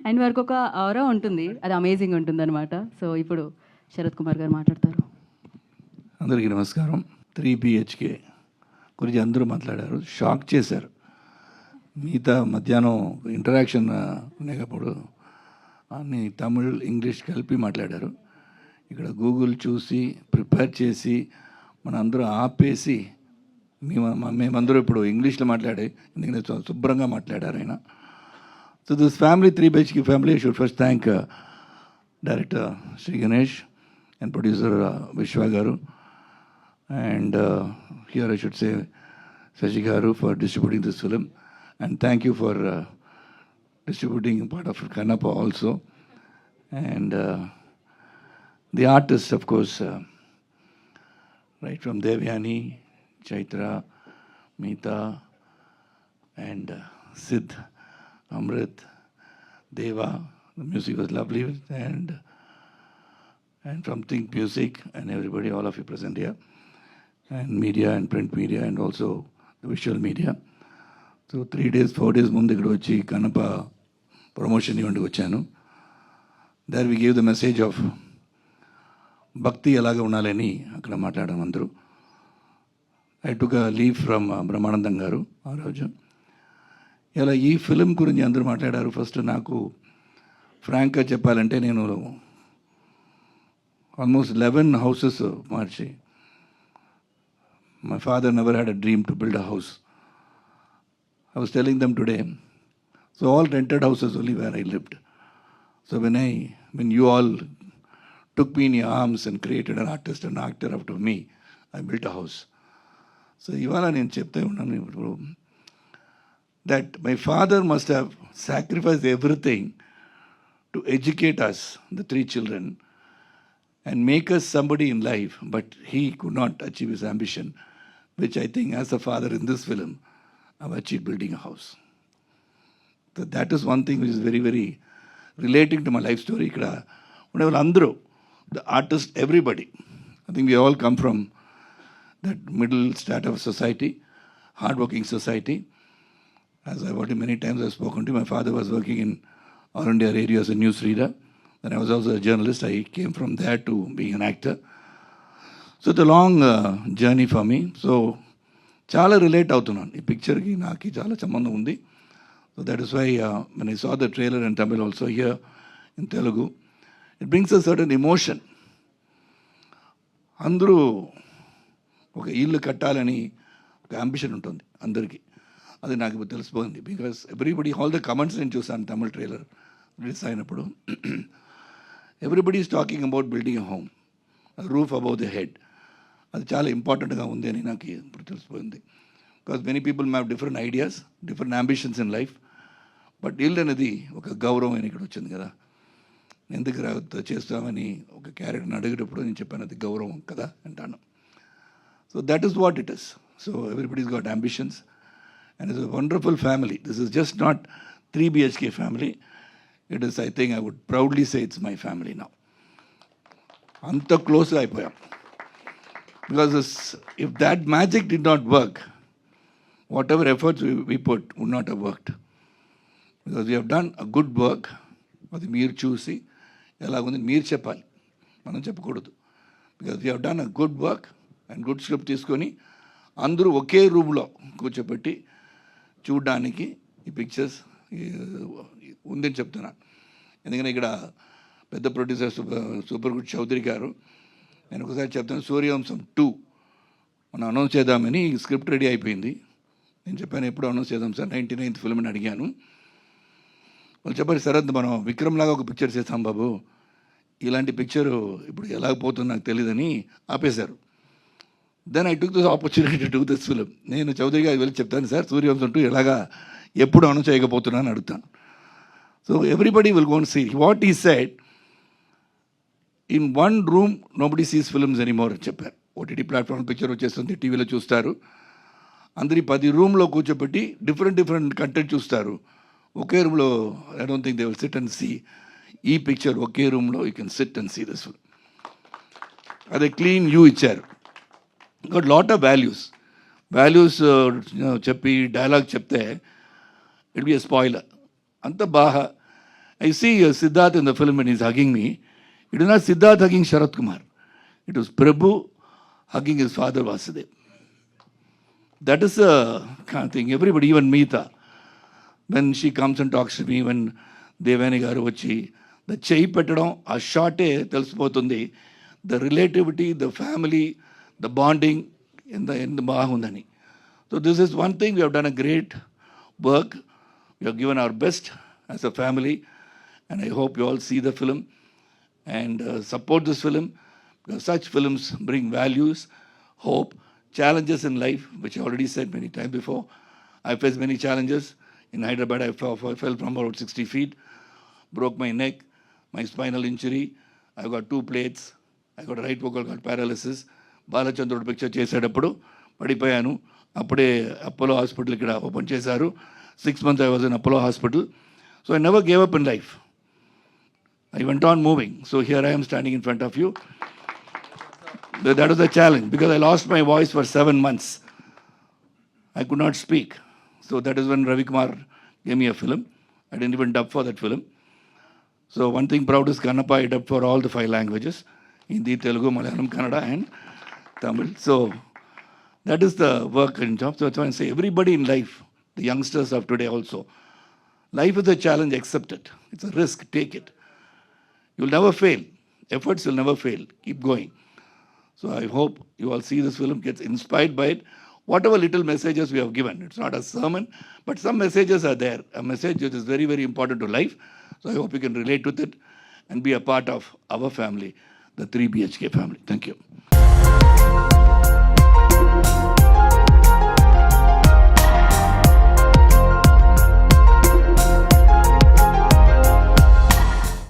And వారికి ఒక ఆరా ఉంటుంది, అది అమేజింగ్ ఉంటుంది అనమాట. సో ఇప్పుడు శరత్ కుమార్ గారు మాట్లాడతారు. అందరికీ నమస్కారం. 3 BHK గురించి అందరూ మాట్లాడారు, షాక్ చేశారు. మిగతా మధ్యాహ్నం ఇంటరాక్షన్ ఉండేటప్పుడు అన్ని తమిళ్ ఇంగ్లీష్ కలిపి మాట్లాడారు. ఇక్కడ గూగుల్ చూసి ప్రిపేర్ చేసి మన అందరూ ఆపేసి మేమందరూ ఇప్పుడు ఇంగ్లీష్లో మాట్లాడి ఎందుకంటే శుభ్రంగా మాట్లాడారు ఆయన. So this family 3 BHK family should first thank director Shri Ganesh and producer Vishwa Garu, and here I should say Saji Garu for distributing this film, and thank you for distributing part of Kannappa also, and the artists of course, right from Devyani, Chaitra, Meeta, and Sid, Amrit, Deva. The music was lovely, and from Think Music and everybody, all of you present here, and media and print media and also the visual media. So 3 days, 4 days ముందు ఇక్కడ వచ్చి Kannappa promotion ఈవెంట్కి వచ్చాను. There we give the message of bhakti ఎలాగ ఉండాలని అక్కడ మాట్లాడాము అందరూ. I took leave from Brahmanandam గారు ఆ రోజు. ఇలా ఈ ఫిలిం గురించి అందరూ మాట్లాడారు. ఫస్ట్ నాకు ఫ్రాంక్గా చెప్పాలంటే నేను almost 11 houses marchi. My father never had a dream to build a house. I was telling them today, so all rented houses only where I lived. So when you all took me in your arms and created an artist and actor out of me, I built a house. So ivala nenu chepte unnanu ippudu that my father must have sacrificed everything to educate us, the 3 children, and make us somebody in life, but he could not achieve his ambition, which I think as a father in this film, I've achieved building a house. So that is one thing which is very, very relating to my life story. Whenever Andro, the artist, everybody, I think we all come from that middle strata of society, hardworking society. As I've already many times I've spoken to, my father was working in All India Radio as a news reader. And I was also a journalist. I came from there to being an actor. So it's a long journey for me. So చాలా relate అవుతున్నాను ఈ పిక్చర్కి, నాకు చాలా సంబంధం ఉంది. So that is why when I saw the trailer in Tamil also here in Telugu, it brings a certain emotion. అందరూ ఒక ఇల్లు కట్టాలని ఒక అంబిషన్ ఉంటుంది అందరికీ. అది నాకు ఇప్పుడు తెలిసిపోయింది. Because everybody, all the comments నేను చూసాను తమిళ ట్రైలర్ రిలీజ్ అయినప్పుడు. Everybody is talking about building a home, roof above the head. అది చాలా ఇంపార్టెంట్గా ఉంది అని నాకు ఇప్పుడు తెలిసిపోయింది. Because many people have different ideas, different ambitions in life. But ఇల్లు అనేది ఒక గౌరవం అని ఇక్కడ వచ్చింది కదా. ఎందుకు చేస్తామని ఒక క్యారెక్టర్ని అడిగేటప్పుడు నేను చెప్పాను అది గౌరవం కదా అంటాను. So that is what it is. So everybody's got ambitions and it's a wonderful family. This is just not 3 BHK family. It is, I think I would proudly say it's my family now. Anta close అయిపోయాం. Because if that magic did not work, whatever efforts we put would not have worked. Because we have done a good work. అది మీరు చూసి ఎలాగుంది మీరు చెప్పాలి, మనం చెప్పకూడదు. Because we have done a good work and good script తీసుకొని అందరూ ఒకే రూమ్లో కూర్చోబెట్టి చూడడానికి ఈ పిక్చర్స్ ఉందని చెప్తున్నాను. ఎందుకంటే ఇక్కడ పెద్ద ప్రొడ్యూసర్ సూపర్ గుడ్ చౌదరి గారు, నేను ఒకసారి చెప్తాను, సూర్యవంశం 2 మనం అనౌన్స్ చేద్దామని స్క్రిప్ట్ రెడీ అయిపోయింది. నేను చెప్పాను ఎప్పుడు అనౌన్స్ చేద్దాం సార్, 99th ఫిల్మ్ అని అడిగాను. వాళ్ళు చెప్పారు శరత్ మనం విక్రమ్ లాగా ఒక పిక్చర్ చేస్తాం బాబు, ఇలాంటి పిక్చరు ఇప్పుడు ఎలాగపోతుందో నాకు తెలియదని ఆపేశారు. Then I took this opportunity to do this film. నేను చౌదరి గారికి వెళ్ళి చెప్తాను సార్ సూర్యవంశం 2 ఎలాగా ఎప్పుడు అనౌన్స్ చేయకపోతున్నాను అడుగుతాను. So everybody will go and see what he said. In one room nobody sees films anymore అని చెప్పారు. ఓటీటీ ప్లాట్ఫామ్ పిక్చర్ వచ్చేస్తుంది, టీవీలో చూస్తారు. అందరి 10 రూమ్లో కూర్చోబెట్టి డిఫరెంట్ కంటెంట్ చూస్తారు. ఒకే రూమ్లో I don't think they will sit and see ఈ పిక్చర్. ఒకే రూమ్లో you can sit and see this film. అదే క్లీన్ వ్యూ ఇచ్చారు. గట్ లాట్ ఆఫ్ వాల్యూస్ చెప్పి డైలాగ్ చెప్తే ఇట్ బి ఎ స్పాయిలర్. అంత బాగా I see Siddharth in the film when he's hugging me. It is not Siddharth hugging Sharath Kumar. It was Prabhu hugging his father Vasudev. That is the kind of thing. Everybody, even Meeta, when she comes and talks to me, when Devani garu vachi, the cheyi petadam, a shorte telisipotundi, the relativity, the family, the bonding in the bahundani. So this is one thing we have done a great work. We have given our best as a family, and I hope you all see the film and support this film, because such films bring values, hope, challenges in life, which I already said many times before. I faced many challenges. In Hyderabad, I fell from about 60 feet, broke my neck, my spinal injury. I got 2 plates. I got right vocal cord paralysis. Balachandrudu picture చేసేటప్పుడు పడిపోయాను. అప్పుడే Apollo hospital ఇక్కడ open చేశారు. 6 months I was in Apollo hospital. So I never gave up in life. I went on moving. So here I am standing in front of you. That was a challenge because I lost my voice for 7 months. I could not speak. So that is when Ravi Kumar gave me a film. I didn't even dub for that film. So one thing proud is Kannappa, I dubbed for all the 5 languages: Hindi, Telugu, Malayalam, Kannada and Tamil. So that is the work and job. So that's why I say everybody in life, the youngsters of today also, life is a challenge, accept it. It's a risk, take it. You'll never fail. Efforts will never fail. Keep going. So I hope you all see this film, gets inspired by it. Whatever little messages we have given, it's not a sermon, but some messages are there. A message which is very, very important to life. So I hope you can relate with it and be a part of our family, the 3 BHK family. Thank you.